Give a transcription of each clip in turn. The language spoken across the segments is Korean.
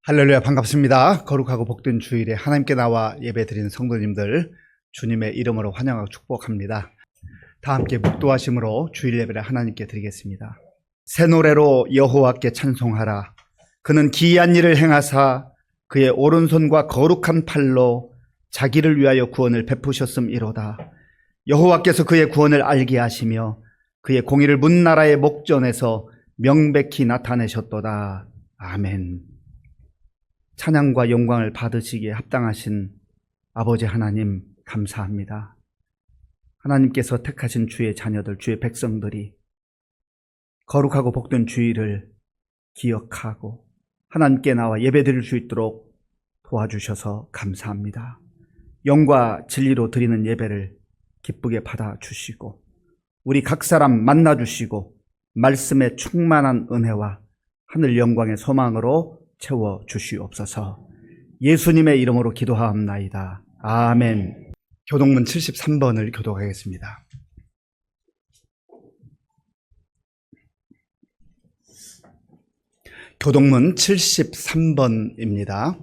할렐루야, 반갑습니다. 거룩하고 복된 주일에 하나님께 나와 예배드리는 성도님들 주님의 이름으로 환영하고 축복합니다. 다 함께 묵도하심으로 주일 예배를 하나님께 드리겠습니다. 새 노래로 여호와께 찬송하라. 그는 기이한 일을 행하사 그의 오른손과 거룩한 팔로 자기를 위하여 구원을 베푸셨음이로다. 여호와께서 그의 구원을 알게 하시며 그의 공의를 문 나라의 목전에서 명백히 나타내셨도다. 아멘. 찬양과 영광을 받으시기에 합당하신 아버지 하나님 감사합니다. 하나님께서 택하신 주의 자녀들, 주의 백성들이 거룩하고 복된 주일을 기억하고 하나님께 나와 예배드릴 수 있도록 도와주셔서 감사합니다. 영과 진리로 드리는 예배를 기쁘게 받아주시고 우리 각 사람 만나주시고 말씀의 충만한 은혜와 하늘 영광의 소망으로 채워주시옵소서. 예수님의 이름으로 기도하옵나이다. 아멘. 교동문 73번을 교독하겠습니다. 교동문 73번입니다.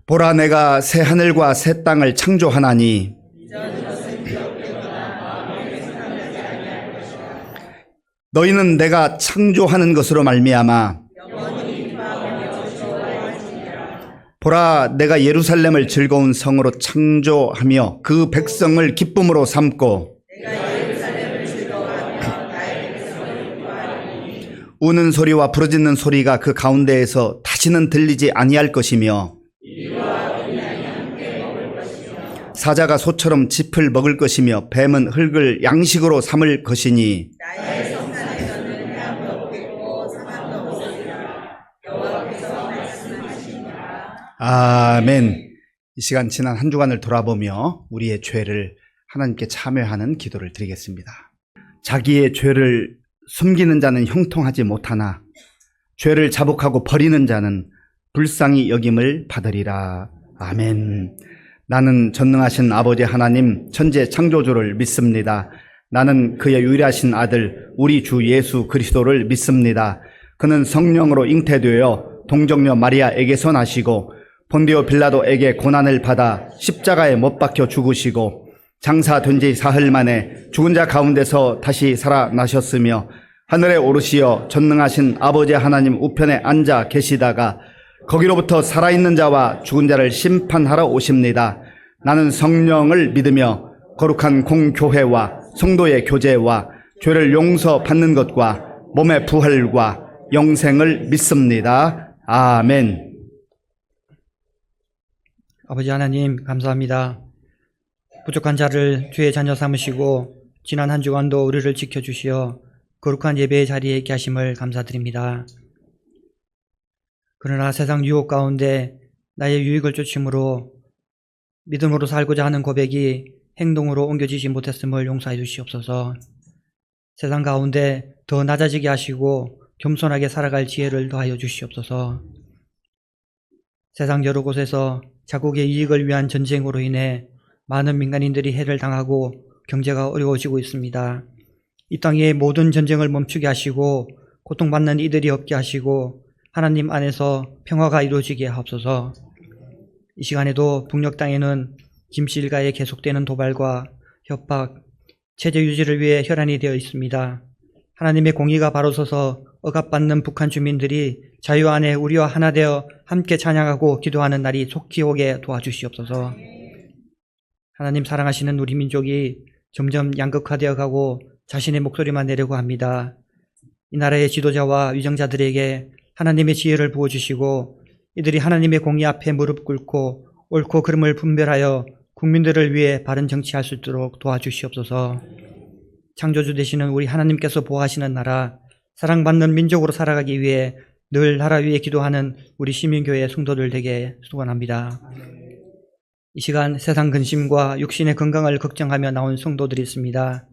보라, 내가 새 하늘과 새 땅을 창조하나니 너희는 내가 창조하는 것으로 말미암아 보라, 내가 예루살렘을 즐거운 성으로 창조하며 그 백성을 기쁨으로 삼고 우는 소리와 부르짖는 소리가 그 가운데에서 다시는 들리지 아니할 것이며 사자가 소처럼 짚을 먹을 것이며 뱀은 흙을 양식으로 삼을 것이니 아멘. 이 시간 지난 한 주간을 돌아보며 우리의 죄를 하나님께 참회하는 기도를 드리겠습니다. 자기의 죄를 숨기는 자는 형통하지 못하나 죄를 자복하고 버리는 자는 불쌍히 여김을 받으리라. 아멘. 나는 전능하신 아버지 하나님 천지 창조주를 믿습니다. 나는 그의 유일하신 아들 우리 주 예수 그리스도를 믿습니다. 그는 성령으로 잉태되어 동정녀 마리아에게서 나시고 본디오 빌라도에게 고난을 받아 십자가에 못 박혀 죽으시고 장사된 지 사흘 만에 죽은 자 가운데서 다시 살아나셨으며 하늘에 오르시어 전능하신 아버지 하나님 우편에 앉아 계시다가 거기로부터 살아있는 자와 죽은 자를 심판하러 오십니다. 나는 성령을 믿으며 거룩한 공교회와 성도의 교제와 죄를 용서받는 것과 몸의 부활과 영생을 믿습니다. 아멘. 아버지 하나님 감사합니다. 부족한 자를 주의 자녀 삼으시고 지난 한 주간도 우리를 지켜주시어 거룩한 예배의 자리에 있게 하심을 감사드립니다. 그러나 세상 유혹 가운데 나의 유익을 쫓음으로 믿음으로 살고자 하는 고백이 행동으로 옮겨지지 못했음을 용서해 주시옵소서. 세상 가운데 더 낮아지게 하시고 겸손하게 살아갈 지혜를 더하여 주시옵소서. 세상 여러 곳에서 자국의 이익을 위한 전쟁으로 인해 많은 민간인들이 해를 당하고 경제가 어려워지고 있습니다. 이 땅의 모든 전쟁을 멈추게 하시고 고통받는 이들이 없게 하시고 하나님 안에서 평화가 이루어지게 하옵소서. 이 시간에도 북녘 땅에는 김씨 일가에 계속되는 도발과 협박, 체제 유지를 위해 혈안이 되어 있습니다. 하나님의 공의가 바로 서서 억압받는 북한 주민들이 자유 안에 우리와 하나 되어 함께 찬양하고 기도하는 날이 속히 오게 도와주시옵소서. 하나님 사랑하시는 우리 민족이 점점 양극화되어 가고 자신의 목소리만 내려고 합니다. 이 나라의 지도자와 위정자들에게 하나님의 지혜를 부어주시고 이들이 하나님의 공의 앞에 무릎 꿇고 옳고 그름을 분별하여 국민들을 위해 바른 정치할 수 있도록 도와주시옵소서. 창조주 되시는 우리 하나님께서 보호하시는 나라, 사랑받는 민족으로 살아가기 위해 늘 나라 위에 기도하는 우리 시민교회 성도들 되게 소원합니다. 이 시간 세상 근심과 육신의 건강을 걱정하며 나온 성도들이 있습니다.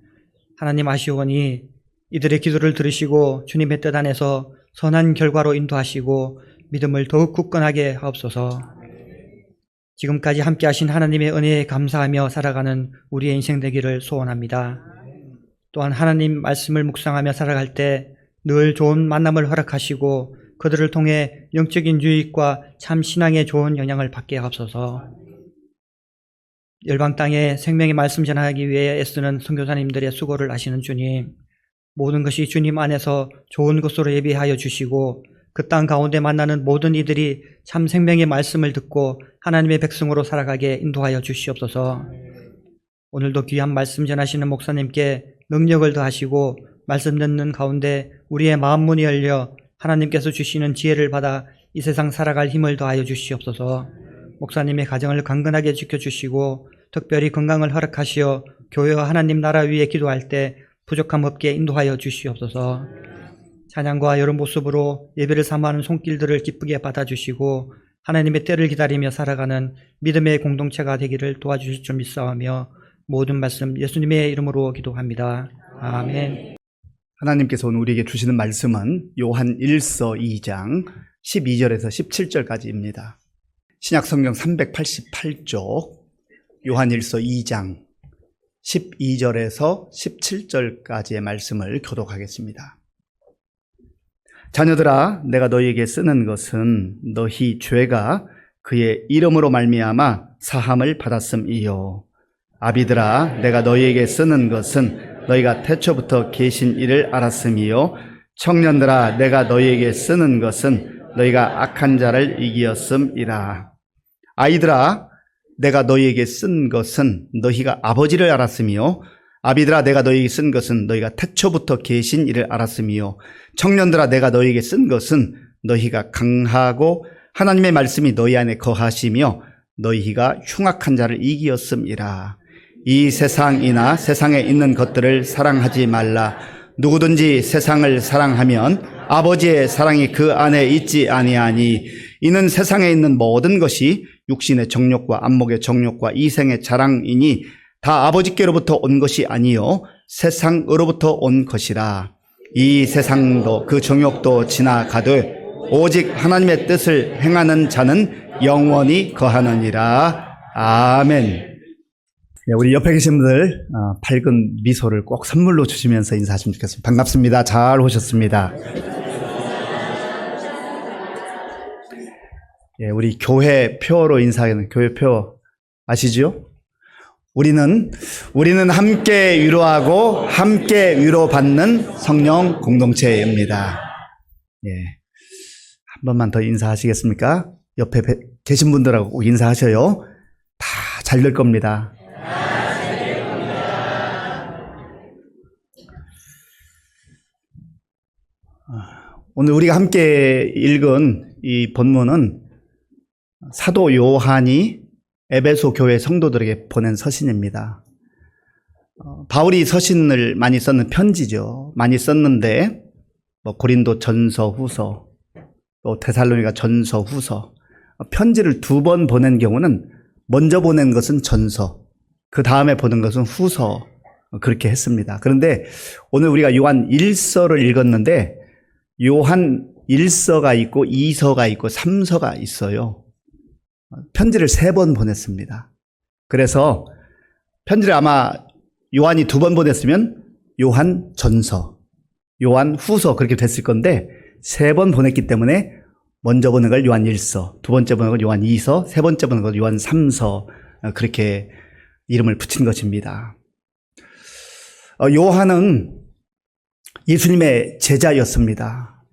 하나님 아시오니 이들의 기도를 들으시고 주님의 뜻 안에서 선한 결과로 인도하시고 믿음을 더욱 굳건하게 하옵소서. 지금까지 함께 하신 하나님의 은혜에 감사하며 살아가는 우리의 인생 되기를 소원합니다. 또한 하나님 말씀을 묵상하며 살아갈 때 늘 좋은 만남을 허락하시고 그들을 통해 영적인 유익과 참 신앙에 좋은 영향을 받게 하옵소서. 열방 땅에 생명의 말씀 전하기 위해 애쓰는 선교사님들의 수고를 아시는 주님, 모든 것이 주님 안에서 좋은 것으로 예비하여 주시고 그 땅 가운데 만나는 모든 이들이 참 생명의 말씀을 듣고 하나님의 백성으로 살아가게 인도하여 주시옵소서. 오늘도 귀한 말씀 전하시는 목사님께 능력을 더하시고 말씀 듣는 가운데 우리의 마음 문이 열려 하나님께서 주시는 지혜를 받아 이 세상 살아갈 힘을 더하여 주시옵소서. 목사님의 가정을 강건하게 지켜주시고 특별히 건강을 허락하시어 교회와 하나님 나라 위에 기도할 때 부족함 없게 인도하여 주시옵소서. 찬양과 여러 모습으로 예배를 삼하는 손길들을 기쁘게 받아주시고 하나님의 때를 기다리며 살아가는 믿음의 공동체가 되기를 도와주실 줄 믿사오며 모든 말씀 예수님의 이름으로 기도합니다. 아멘. 하나님께서 오늘 우리에게 주시는 말씀은 요한 1서 2장 12절에서 17절까지입니다. 신약성경 388쪽 요한 1서 2장 12절에서 17절까지의 말씀을 교독하겠습니다. 자녀들아, 내가 너희에게 쓰는 것은 너희 죄가 그의 이름으로 말미암아 사함을 받았음이요. 아비들아, 내가 너희에게 쓰는 것은 너희가 태초부터 계신 이를 알았음이요. 청년들아, 내가 너희에게 쓰는 것은 너희가 악한 자를 이기었음이라. 아이들아, 내가 너희에게 쓴 것은 너희가 아버지를 알았으며, 아비들아, 내가 너희에게 쓴 것은 너희가 태초부터 계신 이를 알았으며, 청년들아, 내가 너희에게 쓴 것은 너희가 강하고 하나님의 말씀이 너희 안에 거하시며 너희가 흉악한 자를 이기었음이라. 이 세상이나 세상에 있는 것들을 사랑하지 말라. 누구든지 세상을 사랑하면 아버지의 사랑이 그 안에 있지 아니하니, 이는 세상에 있는 모든 것이 육신의 정욕과 안목의 정욕과 이생의 자랑이니 다 아버지께로부터 온 것이 아니요 세상으로부터 온 것이라. 이 세상도 그 정욕도 지나가되 오직 하나님의 뜻을 행하는 자는 영원히 거하느니라. 아멘. 우리 옆에 계신 분들 밝은 미소를 꼭 선물로 주시면서 인사하시면 좋겠습니다. 반갑습니다. 잘 오셨습니다. 우리 교회 표로 인사하는 교회 표 아시죠? 우리는 함께 위로하고 함께 위로받는 성령 공동체입니다. 한 번만 더 인사하시겠습니까? 옆에 계신 분들하고 꼭 인사하셔요. 다 잘 될 겁니다. 오늘 우리가 함께 읽은 이 본문은 사도 요한이 에베소 교회 성도들에게 보낸 서신입니다. 바울이 서신을 많이 썼는 편지죠. 많이 썼는데 고린도 전서 후서, 또 데살로니가 전서 후서, 편지를 2번 보낸 경우는 먼저 보낸 것은 전서, 그 다음에 보낸 것은 후서, 그렇게 했습니다. 그런데 오늘 우리가 요한 1서를 읽었는데 요한 1서가 있고 2서가 있고 3서가 있어요. 편지를 3번 보냈습니다. 그래서 편지를 아마 요한이 2번 보냈으면 요한 전서, 요한 후서 그렇게 됐을 건데 3번 보냈기 때문에 먼저 보낸 걸 요한 1서, 두 번째 보낸 걸 요한 2서, 세 번째 보낸 걸 요한 3서, 그렇게 이름을 붙인 것입니다. 요한은 예수님의 제자였습니다.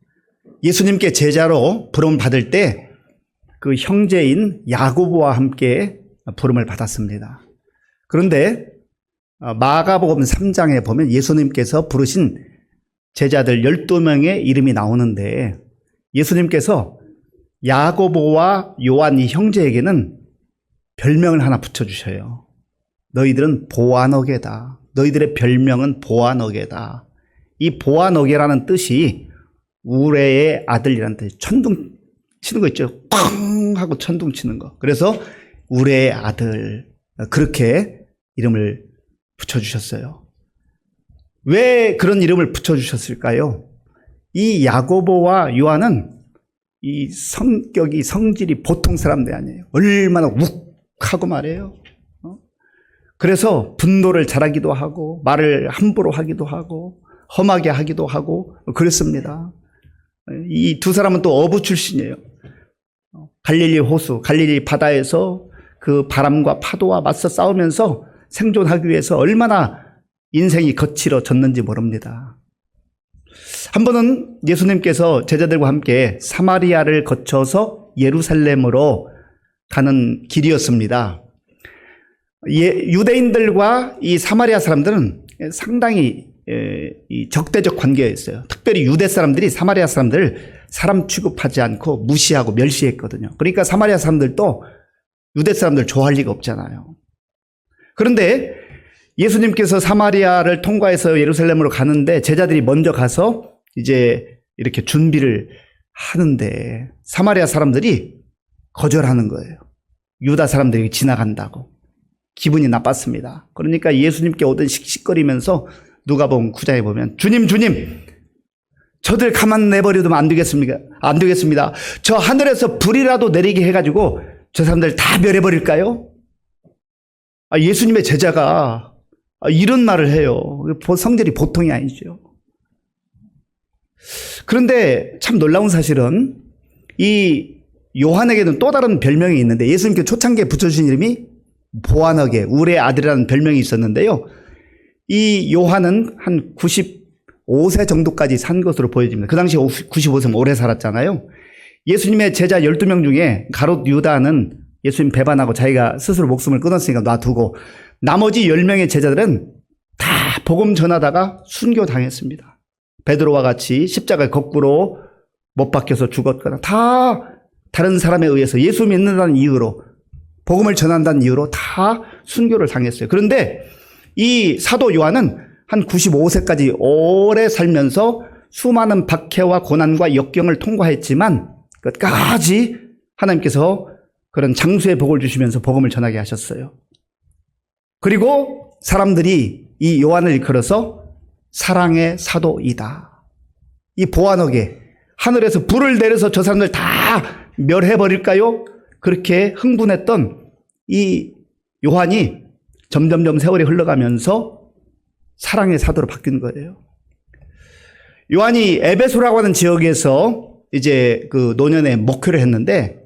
예수님께 제자로 부름을 받을 때 그 형제인 야고보와 함께 부름을 받았습니다. 그런데 마가복음 3장에 보면 예수님께서 부르신 제자들 12명의 이름이 나오는데 예수님께서 야고보와 요한 이 형제에게는 별명을 하나 붙여주셔요. 너희들은 보아너게다. 너희들의 별명은 보아너게다. 이 보아너게라는 뜻이 우레의 아들이라는 뜻, 천둥 치는 거 있죠. 쾅 하고 천둥 치는 거. 그래서 우레의 아들, 그렇게 이름을 붙여주셨어요. 왜 그런 이름을 붙여주셨을까요? 이 야고보와 요한은 이 성격이, 성질이 보통 사람들이 아니에요. 얼마나 욱하고 말해요. 그래서 분노를 잘하기도 하고 말을 함부로 하기도 하고 험하게 하기도 하고 그랬습니다. 이 두 사람은 또 어부 출신이에요. 갈릴리 호수, 갈릴리 바다에서 그 바람과 파도와 맞서 싸우면서 생존하기 위해서 얼마나 인생이 거칠어졌는지 모릅니다. 한 번은 예수님께서 제자들과 함께 사마리아를 거쳐서 예루살렘으로 가는 길이었습니다. 유대인들과 이 사마리아 사람들은 상당히 적대적 관계였어요. 특별히 유대 사람들이 사마리아 사람들을 사람 취급하지 않고 무시하고 멸시했거든요. 그러니까 사마리아 사람들도 유대 사람들 좋아할 리가 없잖아요. 그런데 예수님께서 사마리아를 통과해서 예루살렘으로 가는데 제자들이 먼저 가서 이제 이렇게 준비를 하는데 사마리아 사람들이 거절하는 거예요. 유다 사람들이 지나간다고. 기분이 나빴습니다. 그러니까 예수님께 오던 씩씩거리면서 누가복음 9장에 보면 주님 저들 가만 내버려두면 안 되겠습니다. 저 하늘에서 불이라도 내리게 해가지고 저 사람들 다 멸해버릴까요? 예수님의 제자가 이런 말을 해요. 성질이 보통이 아니죠. 그런데 참 놀라운 사실은 이 요한에게는 또 다른 별명이 있는데 예수님께 초창기에 붙여주신 이름이 보아너게, 울의 아들이라는 별명이 있었는데요. 이 요한은 한 95세 정도까지 산 것으로 보여집니다. 그 당시 95세면 오래 살았잖아요. 예수님의 제자 12명 중에 가롯 유다는 예수님 배반하고 자기가 스스로 목숨을 끊었으니까 놔두고 나머지 10명의 제자들은 다 복음 전하다가 순교당했습니다. 베드로와 같이 십자가에 거꾸로 못 박혀서 죽었거나 다 다른 사람에 의해서 예수 믿는다는 이유로 복음을 전한다는 이유로 다 순교를 당했어요. 그런데 이 사도 요한은 한 95세까지 오래 살면서 수많은 박해와 고난과 역경을 통과했지만 끝까지 하나님께서 그런 장수의 복을 주시면서 복음을 전하게 하셨어요. 그리고 사람들이 이 요한을 일컬어서 사랑의 사도이다. 이 보아너게 하늘에서 불을 내려서 저 사람들 다 멸해버릴까요? 그렇게 흥분했던 이 요한이 점점점 세월이 흘러가면서 사랑의 사도로 바뀐 거예요. 요한이 에베소라고 하는 지역에서 이제 그 노년에 목회를 했는데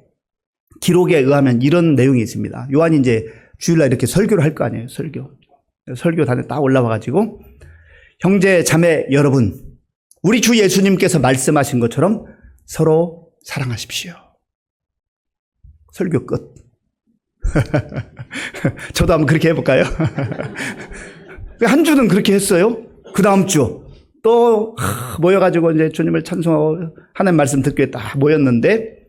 기록에 의하면 이런 내용이 있습니다. 요한이 이제 주일날 이렇게 설교를 할 거 아니에요. 설교단에 딱 올라와가지고 형제 자매 여러분, 우리 주 예수님께서 말씀하신 것처럼 서로 사랑하십시오. 설교 끝. 저도 한번 그렇게 해볼까요? 한 주는 그렇게 했어요. 그 다음 주 또 모여가지고 이제 주님을 찬송하고 하나님 말씀 듣기 위해 딱 모였는데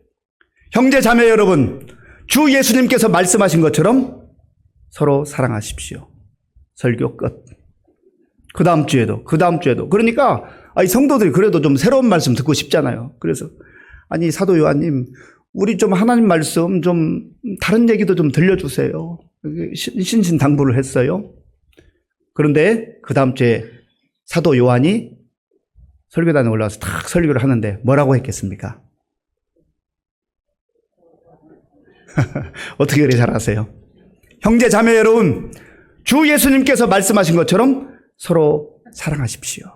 형제 자매 여러분, 주 예수님께서 말씀하신 것처럼 서로 사랑하십시오. 설교 끝. 그 다음 주에도. 그러니까 이 성도들이 그래도 좀 새로운 말씀 듣고 싶잖아요. 그래서 아니 사도 요한님, 우리 좀 하나님 말씀 좀 다른 얘기도 좀 들려주세요. 신신당부를 했어요. 그런데 그 다음 주에 사도 요한이 설교단에 올라와서 탁 설교를 하는데 뭐라고 했겠습니까? 어떻게 그렇게 잘 아세요? 형제 자매 여러분, 주 예수님께서 말씀하신 것처럼 서로 사랑하십시오.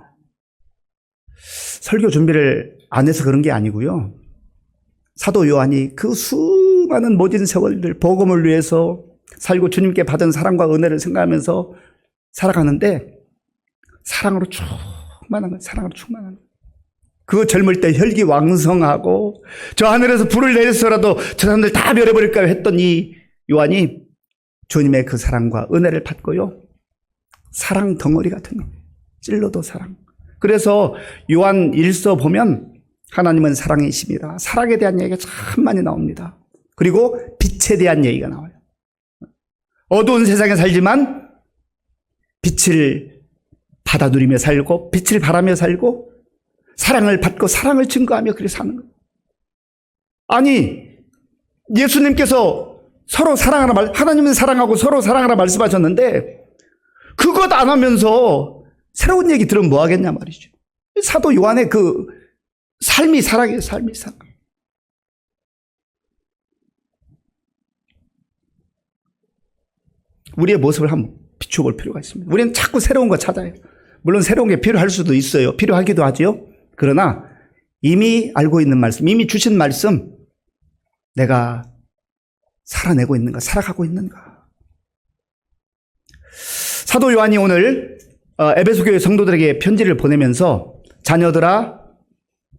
설교 준비를 안 해서 그런 게 아니고요. 사도 요한이 그 수많은 모진 세월들 복음을 위해서 살고 주님께 받은 사랑과 은혜를 생각하면서 살아가는데 사랑으로 충만한 거예요. 그 젊을 때 혈기왕성하고 저 하늘에서 불을 내려서라도 저 사람들 다 멸해버릴까 했던 이 요한이 주님의 그 사랑과 은혜를 받고요. 사랑 덩어리 같은 거예요. 찔러도 사랑. 그래서 요한 1서 보면 하나님은 사랑이십니다. 사랑에 대한 얘기가 참 많이 나옵니다. 그리고 빛에 대한 얘기가 나와요. 어두운 세상에 살지만 빛을 받아 누리며 살고 빛을 바라며 살고 사랑을 받고 사랑을 증거하며 그렇게 사는 거예요. 아니 예수님께서 서로 사랑하라 하나님은 사랑하고 서로 사랑하라 말씀하셨는데 그것 안 하면서 새로운 얘기 들으면 뭐 하겠냐 말이죠. 사도 요한의 그 삶이 사랑이에요. 삶이 사랑. 우리의 모습을 한번 비춰볼 필요가 있습니다. 우리는 자꾸 새로운 거 찾아요. 물론 새로운 게 필요할 수도 있어요. 필요하기도 하지요. 그러나 이미 알고 있는 말씀, 이미 주신 말씀, 내가 살아내고 있는가, 살아가고 있는가. 사도 요한이 오늘 에베소 교회 성도들에게 편지를 보내면서 자녀들아,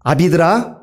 아비들아,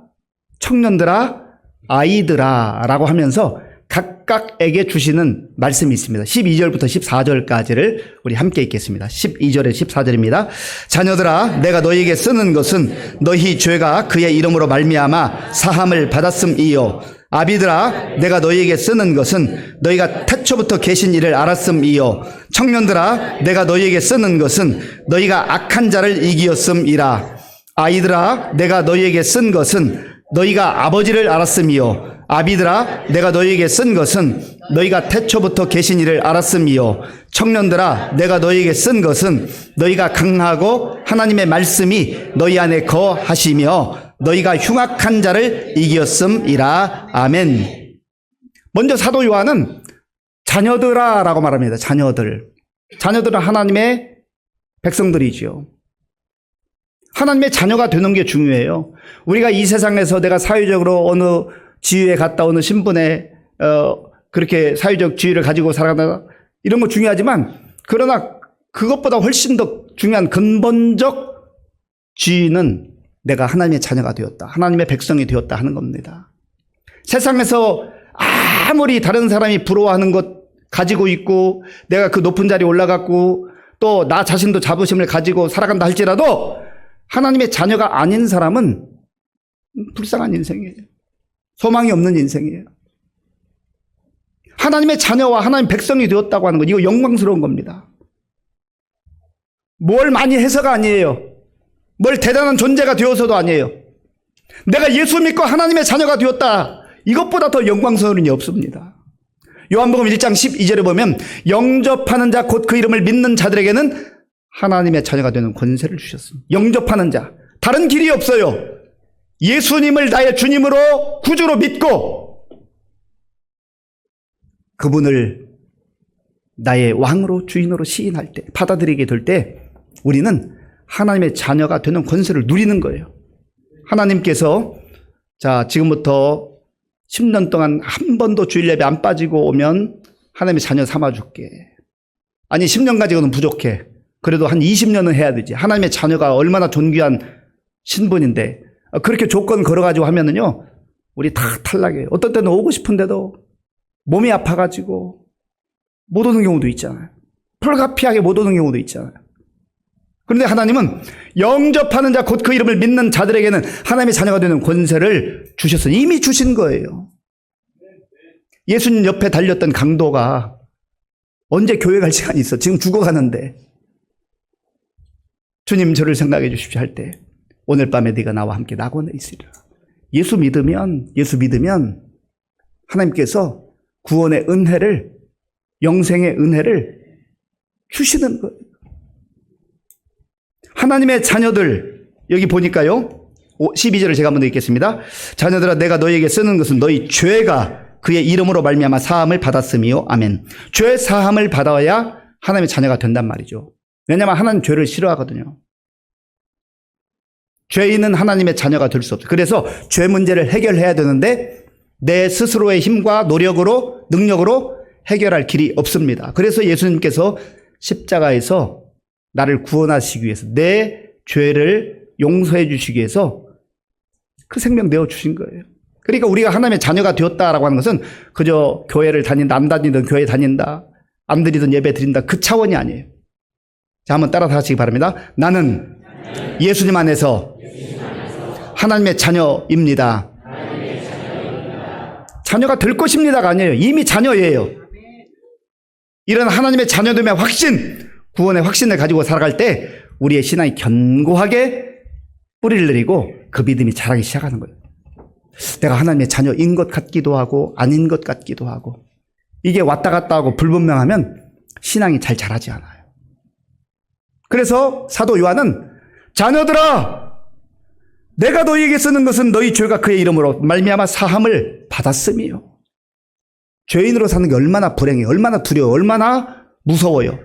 청년들아, 아이들아 라고 하면서 각각에게 주시는 말씀이 있습니다. 12절부터 14절까지를 우리 함께 읽겠습니다. 12절에 14절입니다. 자녀들아, 내가 너희에게 쓰는 것은 너희 죄가 그의 이름으로 말미암아 사함을 받았음이요. 아비들아, 내가 너희에게 쓰는 것은 너희가 태초부터 계신 이를 알았음이요. 청년들아, 내가 너희에게 쓰는 것은 너희가 악한 자를 이기었음이라. 아이들아, 내가 너희에게 쓴 것은 너희가 아버지를 알았음이요. 아비들아, 내가 너희에게 쓴 것은 너희가 태초부터 계신 이를 알았음이요. 청년들아, 내가 너희에게 쓴 것은 너희가 강하고 하나님의 말씀이 너희 안에 거하시며 너희가 흉악한 자를 이기었음이라. 아멘. 먼저 사도 요한은 자녀들아 라고 말합니다. 자녀들. 자녀들은 하나님의 백성들이지요. 하나님의 자녀가 되는 게 중요해요. 우리가 이 세상에서 내가 사회적으로 어느 지위에 갔다 어느 신분에 그렇게 사회적 지위를 가지고 살아간다 이런 거 중요하지만 그러나 그것보다 훨씬 더 중요한 근본적 지위는 내가 하나님의 자녀가 되었다. 하나님의 백성이 되었다 하는 겁니다. 세상에서 아무리 다른 사람이 부러워하는 것 가지고 있고 내가 그 높은 자리에 올라갔고 또 나 자신도 자부심을 가지고 살아간다 할지라도 하나님의 자녀가 아닌 사람은 불쌍한 인생이에요. 소망이 없는 인생이에요. 하나님의 자녀와 하나님 백성이 되었다고 하는 것, 이거 영광스러운 겁니다. 뭘 많이 해서가 아니에요. 뭘 대단한 존재가 되어서도 아니에요. 내가 예수 믿고 하나님의 자녀가 되었다. 이것보다 더 영광스러운 일이 없습니다. 요한복음 1장 12절에 보면 영접하는 자 곧 그 이름을 믿는 자들에게는 하나님의 자녀가 되는 권세를 주셨습니다. 영접하는 자. 다른 길이 없어요. 예수님을 나의 주님으로 구주로 믿고 그분을 나의 왕으로 주인으로 시인할 때, 받아들이게 될 때 우리는 하나님의 자녀가 되는 권세를 누리는 거예요. 하나님께서 자, 지금부터 10년 동안 한 번도 주일 예배 안 빠지고 오면 하나님의 자녀 삼아줄게. 아니 10년 가지고는 부족해. 그래도 한 20년은 해야 되지. 하나님의 자녀가 얼마나 존귀한 신분인데 그렇게 조건 걸어가지고 하면은요 우리 다 탈락해요. 어떤 때는 오고 싶은데도 몸이 아파가지고 못 오는 경우도 있잖아요. 불가피하게 못 오는 경우도 있잖아요. 그런데 하나님은 영접하는 자 곧 그 이름을 믿는 자들에게는 하나님의 자녀가 되는 권세를 주셨어요. 이미 주신 거예요. 예수님 옆에 달렸던 강도가 언제 교회 갈 시간이 있어? 지금 죽어가는데 주님 저를 생각해 주십시오 할 때 오늘 밤에 네가 나와 함께 낙원에 있으리라. 예수 믿으면 하나님께서 구원의 은혜를 영생의 은혜를 주시는 거예요. 하나님의 자녀들 여기 보니까요 12절을 제가 한번 읽겠습니다. 자녀들아 내가 너희에게 쓰는 것은 너희 죄가 그의 이름으로 말미암아 사함을 받았음이요. 아멘. 죄 사함을 받아야 하나님의 자녀가 된단 말이죠. 왜냐하면 하나님 죄를 싫어하거든요. 죄인은 하나님의 자녀가 될 수 없어요. 그래서 죄 문제를 해결해야 되는데 내 스스로의 힘과 노력으로 능력으로 해결할 길이 없습니다. 그래서 예수님께서 십자가에서 나를 구원하시기 위해서 내 죄를 용서해 주시기 위해서 그 생명 내어주신 거예요. 그러니까 우리가 하나님의 자녀가 되었다라고 하는 것은 그저 교회를 다닌다, 안 다니든 교회 다닌다, 안 드리든 예배 드린다 그 차원이 아니에요. 자, 한번 따라서 하시기 바랍니다. 나는 예수님 안에서 하나님의 자녀입니다. 자녀가 될 것입니다가 아니에요. 이미 자녀예요. 이런 하나님의 자녀됨의 확신, 구원의 확신을 가지고 살아갈 때 우리의 신앙이 견고하게 뿌리를 내리고 그 믿음이 자라기 시작하는 거예요. 내가 하나님의 자녀인 것 같기도 하고 아닌 것 같기도 하고 이게 왔다 갔다 하고 불분명하면 신앙이 잘 자라지 않아요. 그래서 사도 요한은 자녀들아 내가 너희에게 쓰는 것은 너희 죄가 그의 이름으로 말미암아 사함을 받았음이요. 죄인으로 사는 게 얼마나 불행해요. 얼마나 두려워요. 얼마나 무서워요.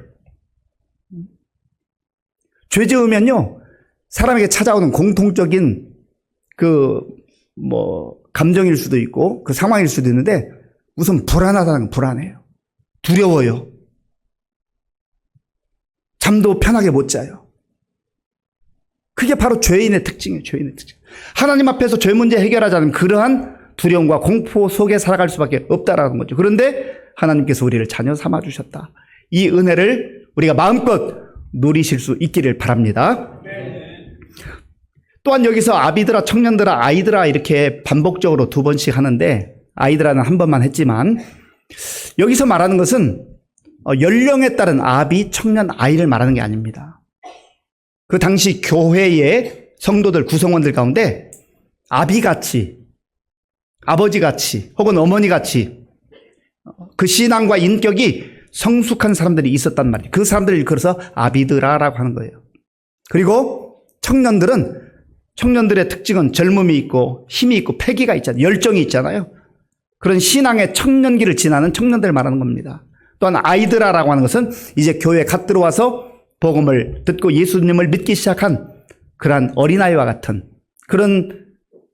죄 지으면요, 사람에게 찾아오는 공통적인 감정일 수도 있고 그 상황일 수도 있는데 우선 불안하다는 건 불안해요. 두려워요. 잠도 편하게 못 자요. 그게 바로 죄인의 특징이에요. 죄인의 특징. 하나님 앞에서 죄 문제 해결하자는 그러한 두려움과 공포 속에 살아갈 수밖에 없다라는 거죠. 그런데 하나님께서 우리를 자녀 삼아 주셨다. 이 은혜를 우리가 마음껏 누리실 수 있기를 바랍니다. 또한 여기서 아비들아, 청년들아, 아이들아 이렇게 반복적으로 2번씩 하는데 아이들아는 한 번만 했지만 여기서 말하는 것은 연령에 따른 아비, 청년, 아이를 말하는 게 아닙니다. 그 당시 교회의 성도들, 구성원들 가운데 아비같이, 아버지같이 혹은 어머니같이 그 신앙과 인격이 성숙한 사람들이 있었단 말이에요. 그 사람들을 일컬어서 아비드라라고 하는 거예요. 그리고 청년들의 특징은 젊음이 있고 힘이 있고 패기가 있잖아요. 열정이 있잖아요. 그런 신앙의 청년기를 지나는 청년들을 말하는 겁니다. 또한 아이드라라고 하는 것은 이제 교회에 갓 들어와서 복음을 듣고 예수님을 믿기 시작한 그러한 어린아이와 같은 그런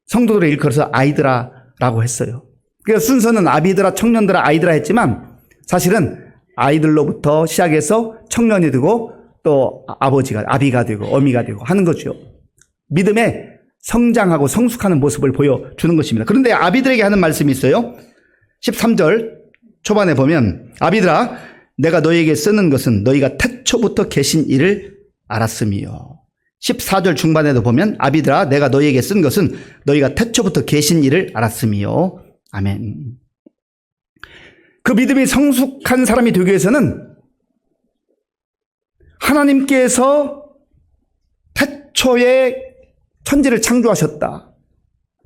성도들을 일컬어서 아이드라라고 했어요. 그래서 순서는 아비드라, 청년들아, 아이드라 했지만 사실은 아이들로부터 시작해서 청년이 되고 또 아비가 되고 어미가 되고 하는 거죠. 믿음에 성장하고 성숙하는 모습을 보여주는 것입니다. 그런데 아비들에게 하는 말씀이 있어요. 13절 초반에 보면 아비들아 내가 너희에게 쓰는 것은 너희가 태초부터 계신 이를 알았음이요. 14절 중반에도 보면 아비들아 내가 너희에게 쓴 것은 너희가 태초부터 계신 이를 알았음이요. 아멘. 그 믿음이 성숙한 사람이 되기 위해서는 하나님께서 태초에 천지를 창조하셨다.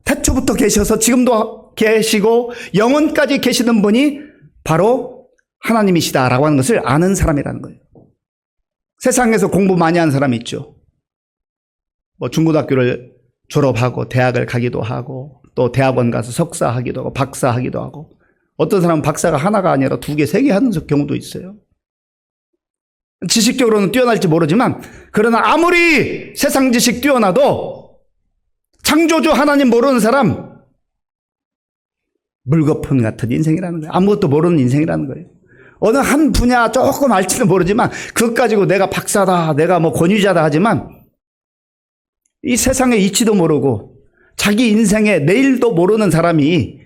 태초부터 계셔서 지금도 계시고 영원까지 계시는 분이 바로 하나님이시다라고 하는 것을 아는 사람이라는 거예요. 세상에서 공부 많이 하는 사람이 있죠. 중고등학교를 졸업하고 대학을 가기도 하고 또 대학원 가서 석사하기도 하고 박사하기도 하고 어떤 사람은 박사가 하나가 아니라 2개, 3개 하는 경우도 있어요. 지식적으로는 뛰어날지 모르지만 그러나 아무리 세상 지식 뛰어나도 창조주 하나님 모르는 사람 물거품 같은 인생이라는 거예요. 아무것도 모르는 인생이라는 거예요. 어느 한 분야 조금 알지는 모르지만 그것 가지고 내가 박사다, 내가 권위자다 하지만 이 세상의 이치도 모르고 자기 인생의 내일도 모르는 사람이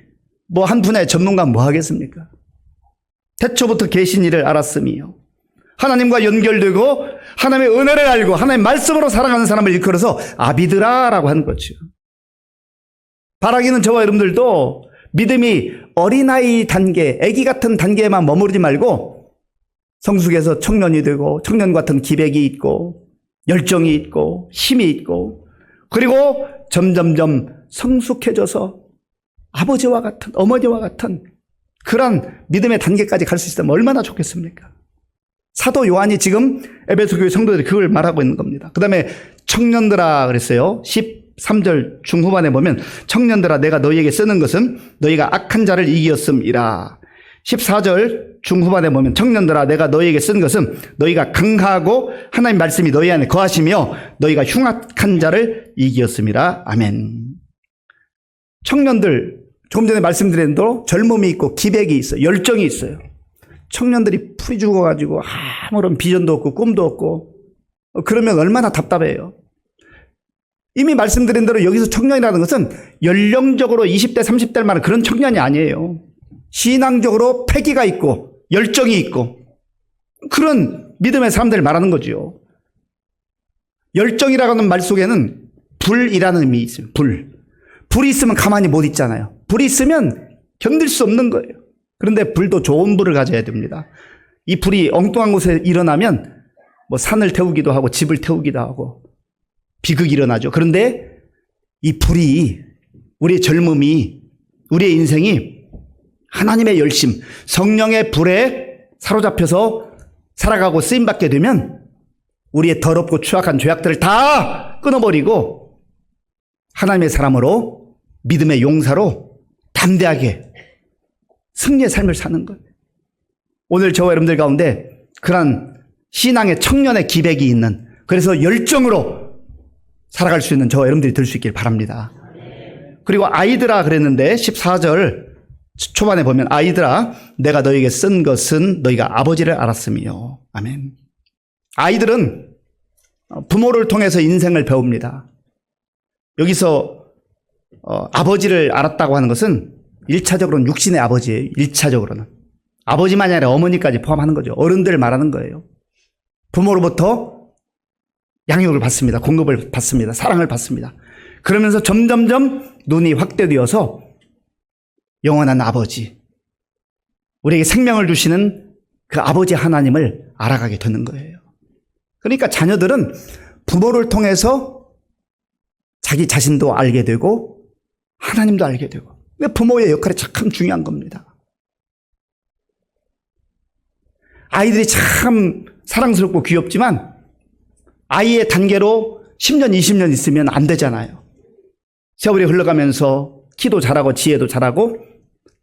한 분야의 전문가 뭐 하겠습니까? 태초부터 계신 이를 알았음이요. 하나님과 연결되고 하나님의 은혜를 알고 하나님의 말씀으로 살아가는 사람을 일컬어서 아비드라라고 하는 거죠. 바라기는 저와 여러분들도 믿음이 어린아이 단계, 아기 같은 단계에만 머무르지 말고 성숙해서 청년이 되고 청년 같은 기백이 있고 열정이 있고 힘이 있고 그리고 점점점 성숙해져서 아버지와 같은 어머니와 같은 그런 믿음의 단계까지 갈 수 있다면 얼마나 좋겠습니까? 사도 요한이 지금 에베소 교회 성도들이 그걸 말하고 있는 겁니다. 그 다음에 청년들아 그랬어요. 13절 중후반에 보면 청년들아 내가 너희에게 쓰는 것은 너희가 악한 자를 이기었음이라. 14절 중후반에 보면 청년들아 내가 너희에게 쓴 것은 너희가 강하고 하나님 말씀이 너희 안에 거하시며 너희가 흉악한 자를 이기었음이라. 아멘. 청년들 조금 전에 말씀드린 대로 젊음이 있고 기백이 있어요. 열정이 있어요. 청년들이 풀이 죽어가지고 아무런 비전도 없고 꿈도 없고 그러면 얼마나 답답해요. 이미 말씀드린 대로 여기서 청년이라는 것은 연령적으로 20대 30대를 말하는 그런 청년이 아니에요. 신앙적으로 패기가 있고 열정이 있고 그런 믿음의 사람들을 말하는 거죠. 열정이라고 하는 말 속에는 불이라는 의미 있어요. 불이 있으면 가만히 못 있잖아요. 불이 있으면 견딜 수 없는 거예요. 그런데 불도 좋은 불을 가져야 됩니다. 이 불이 엉뚱한 곳에 일어나면 산을 태우기도 하고 집을 태우기도 하고 비극이 일어나죠. 그런데 이 불이 우리의 젊음이 우리의 인생이 하나님의 열심 성령의 불에 사로잡혀서 살아가고 쓰임받게 되면 우리의 더럽고 추악한 죄악들을 다 끊어버리고 하나님의 사람으로 믿음의 용사로 담대하게 승리의 삶을 사는 거예요. 오늘 저와 여러분들 가운데 그런 신앙의 청년의 기백이 있는 그래서 열정으로 살아갈 수 있는 저와 여러분들이 될 수 있길 바랍니다. 그리고 아이들아 그랬는데 14절 초반에 보면 아이들아 내가 너에게 쓴 것은 너희가 아버지를 알았으며. 아멘. 아이들은 부모를 통해서 인생을 배웁니다. 여기서 아버지를 알았다고 하는 것은 1차적으로는 육신의 아버지예요. 1차적으로는. 아버지만이 아니라 어머니까지 포함하는 거죠. 어른들을 말하는 거예요. 부모로부터 양육을 받습니다. 공급을 받습니다. 사랑을 받습니다. 그러면서 점점점 눈이 확대되어서 영원한 아버지, 우리에게 생명을 주시는 그 아버지 하나님을 알아가게 되는 거예요. 그러니까 자녀들은 부모를 통해서 자기 자신도 알게 되고 하나님도 알게 되고. 부모의 역할이 참 중요한 겁니다. 아이들이 참 사랑스럽고 귀엽지만 아이의 단계로 10년, 20년 있으면 안 되잖아요. 세월이 흘러가면서 키도 자라고 지혜도 자라고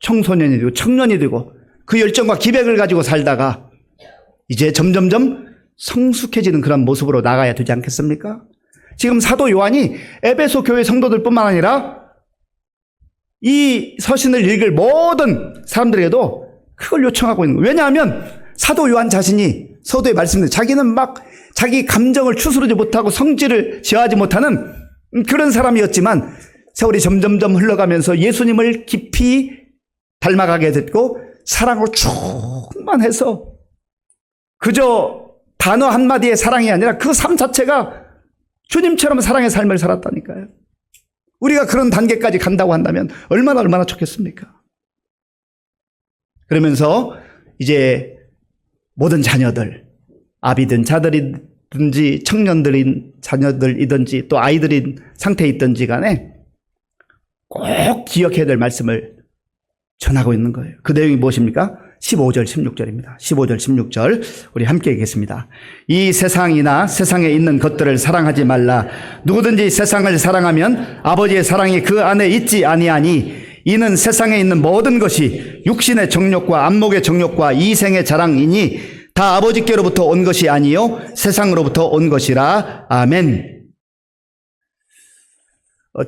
청소년이 되고 청년이 되고 그 열정과 기백을 가지고 살다가 이제 점점점 성숙해지는 그런 모습으로 나가야 되지 않겠습니까? 지금 사도 요한이 에베소 교회 성도들뿐만 아니라 이 서신을 읽을 모든 사람들에게도 그걸 요청하고 있는 거예요. 왜냐하면 사도 요한 자신이 서도에 말씀드린 자기는 막 자기 감정을 추스르지 못하고 성질을 제어하지 못하는 그런 사람이었지만 세월이 점점점 흘러가면서 예수님을 깊이 닮아가게 됐고 사랑으로 충만해서 그저 단어 한마디의 사랑이 아니라 그 삶 자체가 주님처럼 사랑의 삶을 살았다니까요. 우리가 그런 단계까지 간다고 한다면 얼마나 좋겠습니까? 그러면서 이제 모든 자녀들, 아비든 자들이든지 청년들인 자녀들이든지 또 아이들인 상태에 있든지 간에 꼭 기억해야 될 말씀을 전하고 있는 거예요. 그 내용이 무엇입니까? 15절, 16절입니다. 15절, 16절 우리 함께 읽겠습니다. 이 세상이나 세상에 있는 것들을 사랑하지 말라. 누구든지 세상을 사랑하면 아버지의 사랑이 그 안에 있지 아니하니 이는 세상에 있는 모든 것이 육신의 정욕과 안목의 정욕과 이생의 자랑이니 다 아버지께로부터 온 것이 아니요 세상으로부터 온 것이라. 아멘.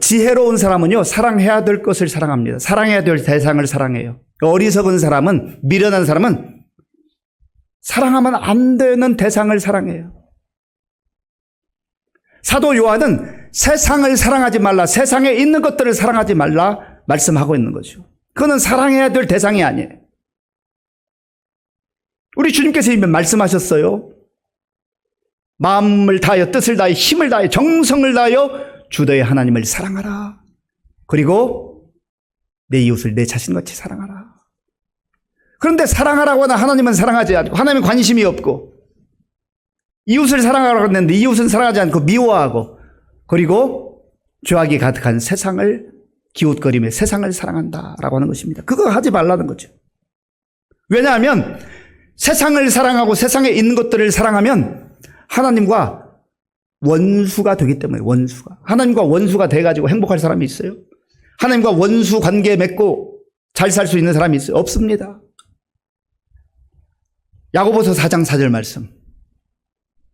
지혜로운 사람은요 사랑해야 될 것을 사랑합니다. 사랑해야 될 대상을 사랑해요. 어리석은 사람은, 미련한 사람은 사랑하면 안 되는 대상을 사랑해요. 사도 요한은 세상을 사랑하지 말라, 세상에 있는 것들을 사랑하지 말라 말씀하고 있는 거죠. 그거는 사랑해야 될 대상이 아니에요. 우리 주님께서 이미 말씀하셨어요. 마음을 다하여 뜻을 다하여 힘을 다하여 정성을 다하여 주 너의 하나님을 사랑하라. 그리고 내 이웃을 내 자신같이 사랑하라. 그런데 사랑하라고 하나 하나님은 사랑하지 않고 하나님은 관심이 없고 이웃을 사랑하라고 했는데 이웃은 사랑하지 않고 미워하고 그리고 죄악이 가득한 세상을 기웃거리며 세상을 사랑한다라고 하는 것입니다. 그거 하지 말라는 거죠. 왜냐하면 세상을 사랑하고 세상에 있는 것들을 사랑하면 하나님과 원수가 되기 때문에 원수가. 하나님과 원수가 돼가지고 행복할 사람이 있어요? 하나님과 원수 관계 맺고 잘 살 수 있는 사람이 있어요? 없습니다. 야고보서 4장 4절 말씀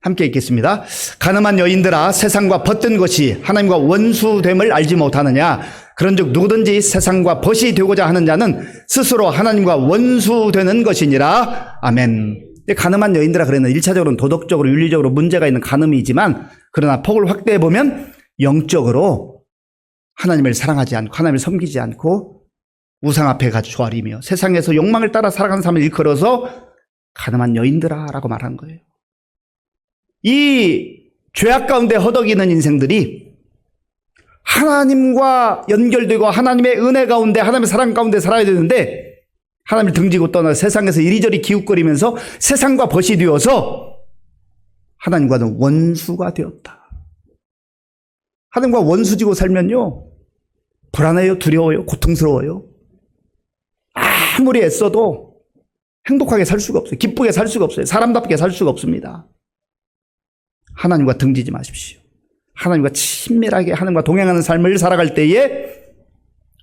함께 읽겠습니다. 가늠한 여인들아 세상과 벗된 것이 하나님과 원수됨을 알지 못하느냐. 그런즉 누구든지 세상과 벗이 되고자 하는 자는 스스로 하나님과 원수되는 것이니라. 아멘. 가늠한 여인들아 그랬는데 1차적으로는 도덕적으로 윤리적으로 문제가 있는 가늠이지만 그러나 폭을 확대해 보면 영적으로 하나님을 사랑하지 않고 하나님을 섬기지 않고 우상 앞에 가서 조아리며 세상에서 욕망을 따라 살아가는 삶을 일컬어서 가늠한 여인들아 라고 말한 거예요. 이 죄악 가운데 허덕이는 인생들이 하나님과 연결되고 하나님의 은혜 가운데 하나님의 사랑 가운데 살아야 되는데 하나님을 등지고 떠나 세상에서 이리저리 기웃거리면서 세상과 벗이 되어서 하나님과는 원수가 되었다. 하나님과 원수지고 살면요 불안해요, 두려워요, 고통스러워요. 아무리 애써도 행복하게 살 수가 없어요. 기쁘게 살 수가 없어요. 사람답게 살 수가 없습니다. 하나님과 등지지 마십시오. 하나님과 친밀하게 하나님과 동행하는 삶을 살아갈 때에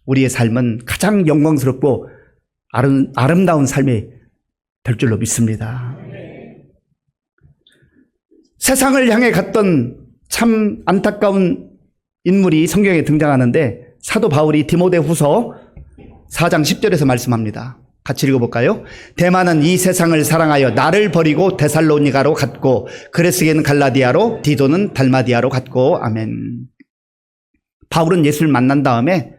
우리의 삶은 가장 영광스럽고 아름다운 삶이 될 줄로 믿습니다. 세상을 향해 갔던 참 안타까운 인물이 성경에 등장하는데 사도 바울이 디모데후서 4장 10절에서 말씀합니다. 같이 읽어볼까요? 데마는 이 세상을 사랑하여 나를 버리고 데살로니가로 갔고 그레스게는 갈라디아로 디도는 달마디아로 갔고 아멘. 바울은 예수를 만난 다음에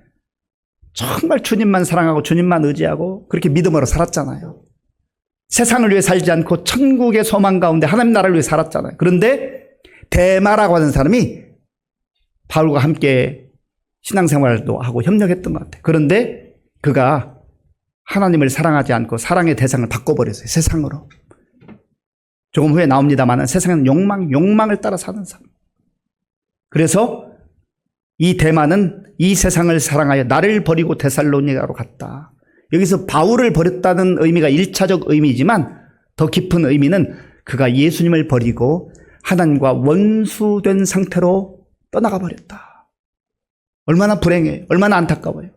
정말 주님만 사랑하고 주님만 의지하고 그렇게 믿음으로 살았잖아요. 세상을 위해 살지 않고 천국의 소망 가운데 하나님 나라를 위해 살았잖아요. 그런데 데마라고 하는 사람이 바울과 함께 신앙생활도 하고 협력했던 것 같아요. 그런데 그가 하나님을 사랑하지 않고 사랑의 대상을 바꿔버렸어요. 세상으로. 조금 후에 나옵니다만 세상은 욕망을 따라 사는 사람. 그래서 이 데마는 이 세상을 사랑하여 나를 버리고 데살로니가로 갔다. 여기서 바울을 버렸다는 의미가 1차적 의미지만 더 깊은 의미는 그가 예수님을 버리고 하나님과 원수된 상태로 떠나가 버렸다. 얼마나 불행해요. 얼마나 안타까워요.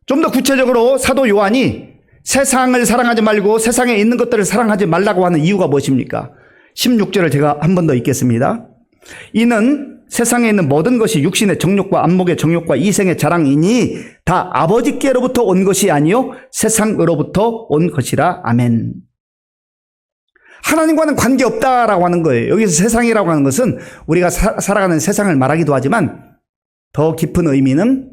좀 더 구체적으로 사도 요한이 세상을 사랑하지 말고 세상에 있는 것들을 사랑하지 말라고 하는 이유가 무엇입니까? 16절을 제가 한 번 더 읽겠습니다. 이는 세상에 있는 모든 것이 육신의 정욕과 안목의 정욕과 이생의 자랑이니 다 아버지께로부터 온 것이 아니요 세상으로부터 온 것이라. 아멘. 하나님과는 관계없다라고 하는 거예요. 여기서 세상이라고 하는 것은 우리가 살아가는 세상을 말하기도 하지만 더 깊은 의미는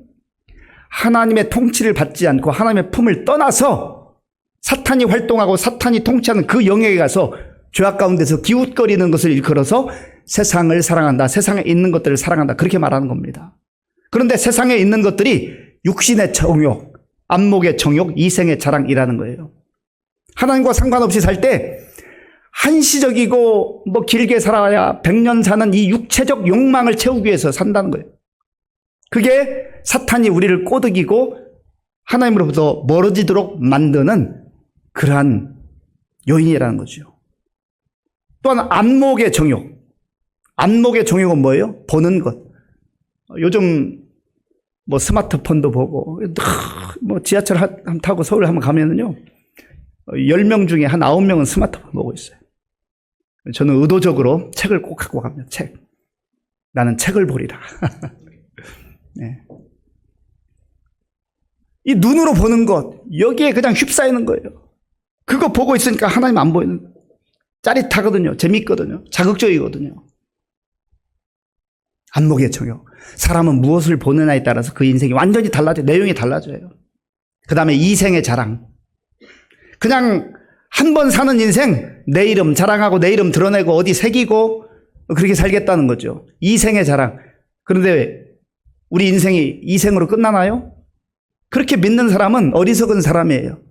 하나님의 통치를 받지 않고 하나님의 품을 떠나서 사탄이 활동하고 사탄이 통치하는 그 영역에 가서 죄악 가운데서 기웃거리는 것을 일컬어서 세상을 사랑한다. 세상에 있는 것들을 사랑한다. 그렇게 말하는 겁니다. 그런데 세상에 있는 것들이 육신의 정욕, 안목의 정욕, 이생의 자랑이라는 거예요. 하나님과 상관없이 살 때 한시적이고 뭐 길게 살아야 100년 사는 이 육체적 욕망을 채우기 위해서 산다는 거예요. 그게 사탄이 우리를 꼬드기고 하나님으로부터 멀어지도록 만드는 그러한 요인이라는 거죠. 또한 안목의 정욕. 안목의 정욕은 뭐예요? 보는 것. 요즘 뭐 스마트폰도 보고 뭐 지하철 타고 서울 한번 가면은요 10명 중에 한 9명은 스마트폰 보고 있어요. 저는 의도적으로 책을 꼭 갖고 갑니다. 책. 나는 책을 보리라. 네. 이 눈으로 보는 것, 여기에 그냥 휩싸이는 거예요. 그거 보고 있으니까 하나님 안 보이는, 짜릿하거든요. 재밌거든요. 자극적이거든요. 안목의 정욕. 사람은 무엇을 보느냐에 따라서 그 인생이 완전히 달라져요. 내용이 달라져요. 그 다음에 이생의 자랑. 그냥 한 번 사는 인생, 내 이름 자랑하고 내 이름 드러내고 어디 새기고 그렇게 살겠다는 거죠. 이생의 자랑. 그런데 우리 인생이 이생으로 끝나나요? 그렇게 믿는 사람은 어리석은 사람이에요.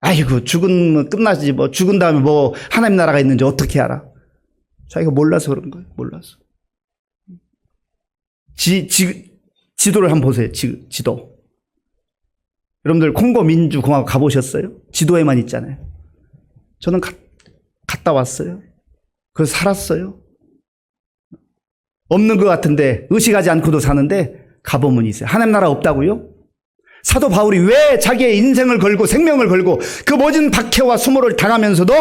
아이고 죽으면 끝나지 뭐 죽은 다음에 뭐 하나님 나라가 있는지 어떻게 알아? 자기가 몰라서 그런 거예요. 몰라서. 지도를 한번 보세요. 지도. 여러분들 콩고 민주공화국 가보셨어요? 지도에만 있잖아요. 저는 갔다 왔어요. 그래서 살았어요. 없는 것 같은데 의식하지 않고도 사는데 가보면 있어요. 하나님 나라 없다고요? 사도 바울이 왜 자기의 인생을 걸고 생명을 걸고 그 모진 박해와 수모를 당하면서도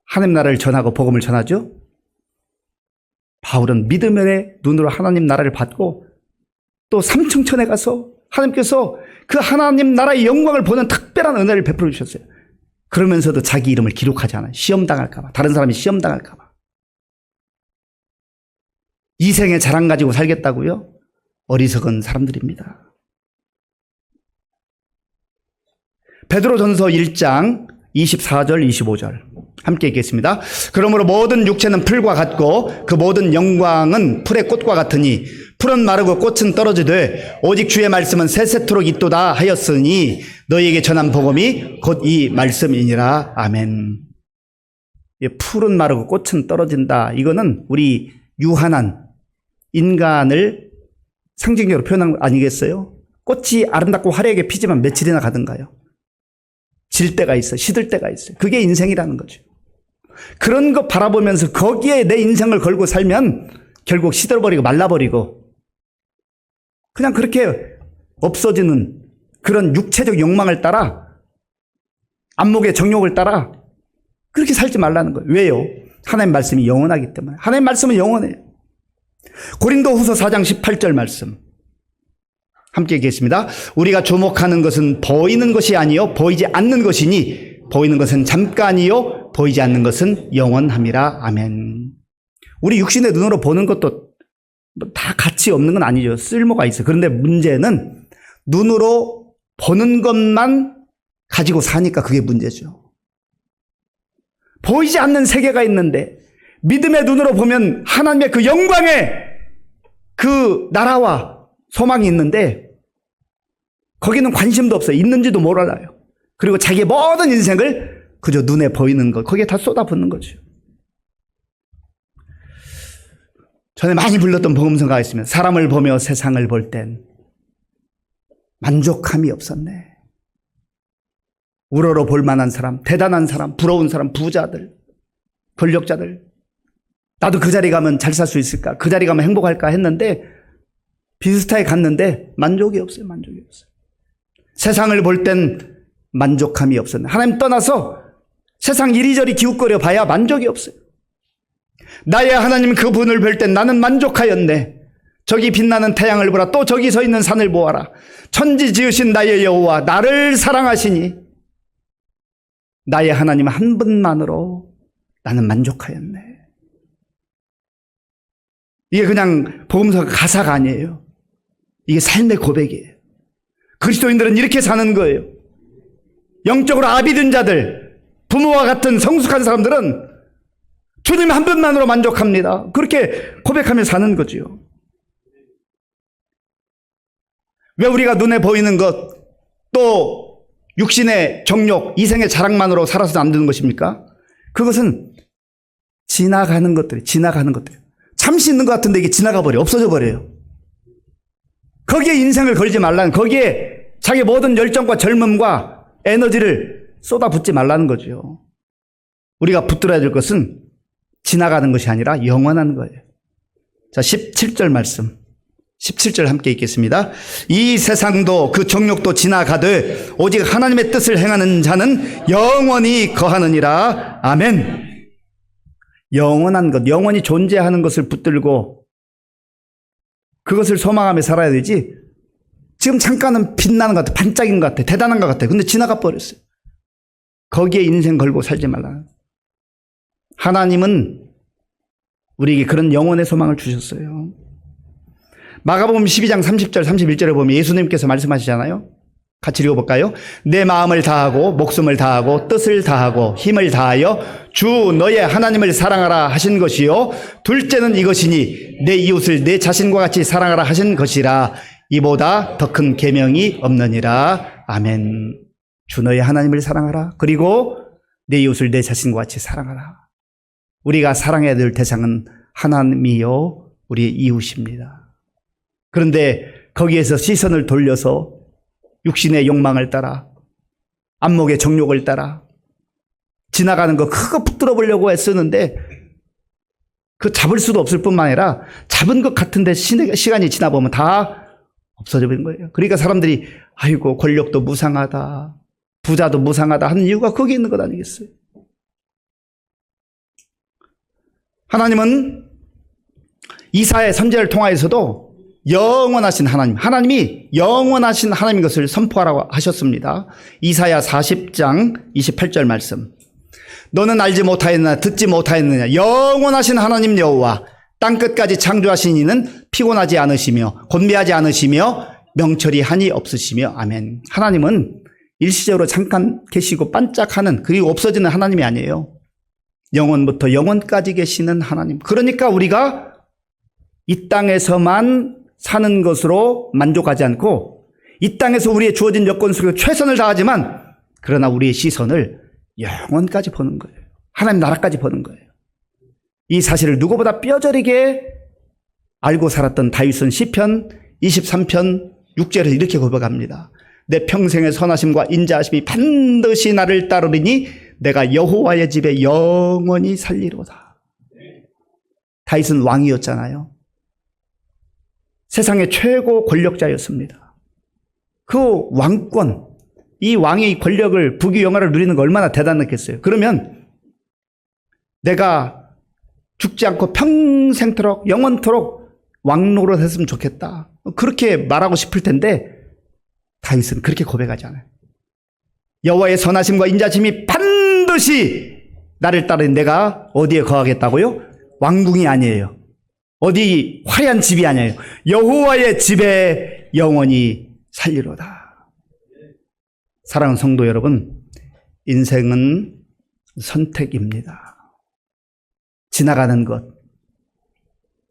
하나님 나라를 전하고 복음을 전하죠? 바울은 믿음의 눈으로 하나님 나라를 받고 또 삼층천에 가서 하나님께서 그 하나님 나라의 영광을 보는 특별한 은혜를 베풀어 주셨어요. 그러면서도 자기 이름을 기록하지 않아요. 시험 당할까 봐. 다른 사람이 시험 당할까 봐. 이생의 자랑 가지고 살겠다고요? 어리석은 사람들입니다. 베드로전서 1장 24절 25절 함께 읽겠습니다. 그러므로 모든 육체는 풀과 같고 그 모든 영광은 풀의 꽃과 같으니 풀은 마르고 꽃은 떨어지되 오직 주의 말씀은 세세토록 있도다 하였으니 너희에게 전한 복음이 곧 이 말씀이니라. 아멘. 풀은 마르고 꽃은 떨어진다. 이거는 우리 유한한 인간을 상징적으로 표현한 거 아니겠어요? 꽃이 아름답고 화려하게 피지만 며칠이나 가든가요? 질 때가 있어요. 시들 때가 있어요. 그게 인생이라는 거죠. 그런 거 바라보면서 거기에 내 인생을 걸고 살면 결국 시들어버리고 말라버리고 그냥 그렇게 없어지는 그런 육체적 욕망을 따라 안목의 정욕을 따라 그렇게 살지 말라는 거예요. 왜요? 하나님 말씀이 영원하기 때문에. 하나님 말씀은 영원해요. 고린도후서 4장 18절 말씀 함께 읽겠습니다. 우리가 주목하는 것은 보이는 것이 아니요 보이지 않는 것이니 보이는 것은 잠깐이요 보이지 않는 것은 영원함이라. 아멘. 우리 육신의 눈으로 보는 것도 다 가치 없는 건 아니죠. 쓸모가 있어요. 그런데 문제는 눈으로 보는 것만 가지고 사니까 그게 문제죠. 보이지 않는 세계가 있는데 믿음의 눈으로 보면 하나님의 그 영광의 그 나라와 소망이 있는데 거기는 관심도 없어요. 있는지도 몰라요. 그리고 자기의 모든 인생을 그저 눈에 보이는 것, 거기에 다 쏟아붓는 거죠. 전에 많이 불렀던 복음성가가 있으면 사람을 보며 세상을 볼 땐 만족함이 없었네. 우러러 볼 만한 사람, 대단한 사람, 부러운 사람, 부자들, 권력자들. 나도 그 자리 가면 잘 살 수 있을까? 그 자리 가면 행복할까 했는데 비슷하게 갔는데 만족이 없어요. 만족이 없어요. 세상을 볼 땐 만족함이 없었네. 하나님 떠나서 세상 이리저리 기웃거려 봐야 만족이 없어요. 나의 하나님 그분을 볼 땐 나는 만족하였네. 저기 빛나는 태양을 보라. 또 저기 서 있는 산을 보아라. 천지 지으신 나의 여호와 나를 사랑하시니 나의 하나님 한 분만으로 나는 만족하였네. 이게 그냥 복음서 가사가 아니에요. 이게 삶의 고백이에요. 그리스도인들은 이렇게 사는 거예요. 영적으로 아비된 자들, 부모와 같은 성숙한 사람들은 주님 한 분만으로 만족합니다. 그렇게 고백하며 사는 거지요. 왜 우리가 눈에 보이는 것, 또 육신의 정욕, 이생의 자랑만으로 살아서는 안 되는 것입니까? 그것은 지나가는 것들이에요. 지나가는 것들이에요. 잠시 있는 것 같은데 이게 지나가 버려요. 없어져 버려요. 거기에 인생을 걸지 말라는, 거기에 자기 모든 열정과 젊음과 에너지를 쏟아붓지 말라는 거죠. 우리가 붙들어야 될 것은 지나가는 것이 아니라 영원한 거예요. 자, 17절 말씀. 17절 함께 읽겠습니다. 이 세상도 그 정욕도 지나가되 오직 하나님의 뜻을 행하는 자는 영원히 거하느니라. 아멘. 영원한 것, 영원히 존재하는 것을 붙들고 그것을 소망하며 살아야 되지. 지금 잠깐은 빛나는 것 같아, 반짝인 것 같아, 대단한 것 같아. 근데 지나가 버렸어요. 거기에 인생 걸고 살지 말라. 하나님은 우리에게 그런 영원의 소망을 주셨어요. 마가복음 12장 30절 31절에 보면 예수님께서 말씀하시잖아요. 같이 읽어볼까요? 내 마음을 다하고 목숨을 다하고 뜻을 다하고 힘을 다하여 주 너의 하나님을 사랑하라 하신 것이요 둘째는 이것이니 내 이웃을 내 자신과 같이 사랑하라 하신 것이라. 이보다 더 큰 계명이 없느니라. 아멘. 주 너의 하나님을 사랑하라. 그리고 내 이웃을 내 자신과 같이 사랑하라. 우리가 사랑해야 될 대상은 하나님이요 우리의 이웃입니다. 그런데 거기에서 시선을 돌려서 육신의 욕망을 따라 안목의 정욕을 따라 지나가는 거 그거 붙들어 보려고 애쓰는데 그 잡을 수도 없을 뿐만 아니라 잡은 것 같은데 시간이 지나보면 다 없어져 버린 거예요. 그러니까 사람들이 아이고 권력도 무상하다, 부자도 무상하다 하는 이유가 거기 있는 것 아니겠어요? 하나님은 이사야의 선지자를 통하여서도 영원하신 하나님, 하나님이 영원하신 하나님인 것을 선포하라고 하셨습니다. 이사야 40장 28절 말씀. 너는 알지 못하였느냐 듣지 못하였느냐 영원하신 하나님 여호와 땅끝까지 창조하신 이는 피곤하지 않으시며 곤비하지 않으시며 명철이 한이 없으시며. 아멘. 하나님은 일시적으로 잠깐 계시고 반짝하는 그리고 없어지는 하나님이 아니에요. 영원부터 영원까지 계시는 하나님. 그러니까 우리가 이 땅에서만 사는 것으로 만족하지 않고 이 땅에서 우리의 주어진 여건 속에서 최선을 다하지만 그러나 우리의 시선을 영원까지 보는 거예요. 하나님 나라까지 보는 거예요. 이 사실을 누구보다 뼈저리게 알고 살았던 다윗은 시편 23편 6절에서 이렇게 고백합니다. 내 평생의 선하심과 인자하심이 반드시 나를 따르리니 내가 여호와의 집에 영원히 살리로다. 다윗은 왕이었잖아요. 세상의 최고 권력자였습니다. 그 왕권, 이 왕의 권력을 부귀영화를 누리는 거 얼마나 대단했겠어요. 그러면 내가 죽지 않고 평생토록 영원토록 왕노릇 했으면 좋겠다. 그렇게 말하고 싶을 텐데 다윗은 그렇게 고백하지 않아요. 여호와의 선하심과 인자심이 반드시 나를 따르는 내가 어디에 거하겠다고요? 왕궁이 아니에요. 어디 화려한 집이 아니에요. 여호와의 집에 영원히 살리로다. 사랑하는 성도 여러분, 인생은 선택입니다. 지나가는 것,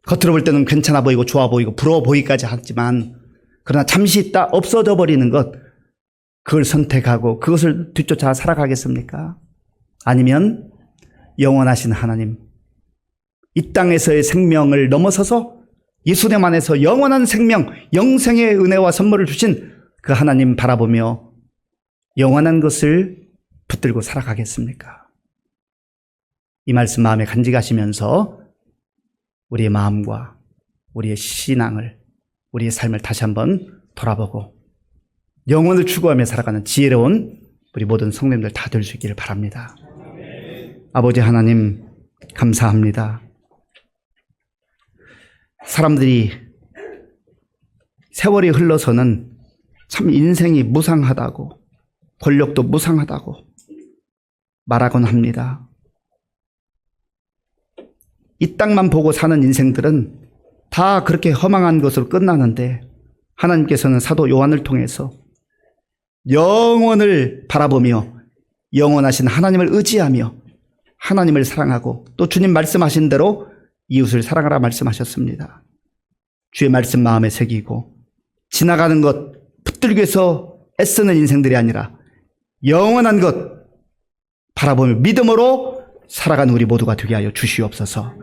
겉으로 볼 때는 괜찮아 보이고 좋아 보이고 부러워 보이기까지 하지만 그러나 잠시 있다 없어져 버리는 것, 그걸 선택하고 그것을 뒤쫓아 살아가겠습니까? 아니면 영원하신 하나님, 이 땅에서의 생명을 넘어서서 예수님 안에서 영원한 생명, 영생의 은혜와 선물을 주신 그 하나님 바라보며 영원한 것을 붙들고 살아가겠습니까? 이 말씀 마음에 간직하시면서 우리의 마음과 우리의 신앙을, 우리의 삶을 다시 한번 돌아보고 영혼을 추구하며 살아가는 지혜로운 우리 모든 성도님들 다 될 수 있기를 바랍니다. 아버지 하나님, 감사합니다. 사람들이 세월이 흘러서는 참 인생이 무상하다고, 권력도 무상하다고 말하곤 합니다. 이 땅만 보고 사는 인생들은 다 그렇게 허망한 것으로 끝나는데 하나님께서는 사도 요한을 통해서 영원을 바라보며 영원하신 하나님을 의지하며 하나님을 사랑하고 또 주님 말씀하신 대로 이웃을 사랑하라 말씀하셨습니다. 주의 말씀 마음에 새기고 지나가는 것 붙들기 위해서 애쓰는 인생들이 아니라 영원한 것 바라보며 믿음으로 살아가는 우리 모두가 되게 하여 주시옵소서.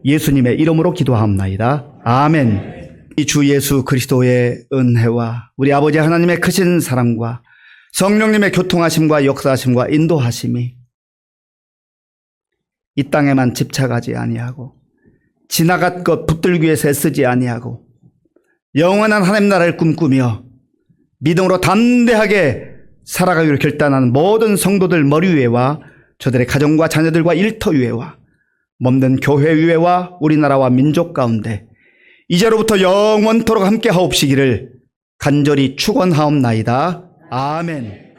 예수님의 이름으로 기도하옵나이다. 아멘. 이 주 예수 그리스도의 은혜와 우리 아버지 하나님의 크신 사랑과 성령님의 교통하심과 역사하심과 인도하심이 이 땅에만 집착하지 아니하고 지나갈 것 붙들기 위해서 애쓰지 아니하고 영원한 하나님 나라를 꿈꾸며 믿음으로 담대하게 살아가기로 결단하는 모든 성도들 머리 위에와 저들의 가정과 자녀들과 일터 위에와 몸된 교회 위에와 우리나라와 민족 가운데 이제로부터 영원토록 함께 하옵시기를 간절히 축원하옵나이다. 아멘.